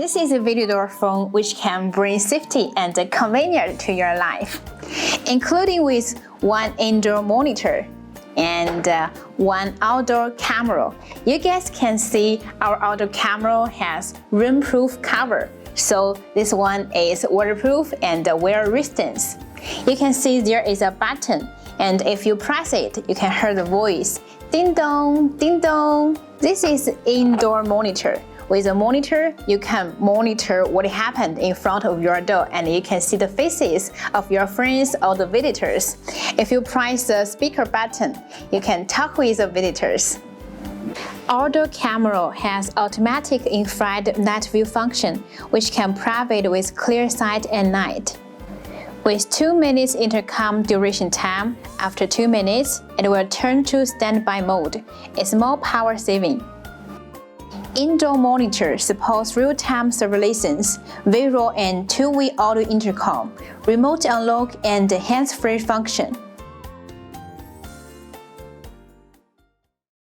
This is a video door phone which can bring safety and convenience to your life, including with one indoor monitor and one outdoor camera. You guys can see our outdoor camera has rainproof cover, so this one is waterproof and wear resistance. You can see there is a button, and if you press it, you can hear the voice, ding dong, ding dong. This is indoor monitor. With a monitor, you can monitor what happened in front of your door, and you can see the faces of your friends or the visitors. If you press the speaker button, you can talk with the visitors. Outdoor camera has automatic infrared night view function, which can provide with clear sight at night. With 2 minutes intercom duration time, after 2 minutes, it will turn to standby mode. It's more power saving. Indoor monitor supports real-time surveillance, visual and two-way audio intercom, remote unlock and hands-free function.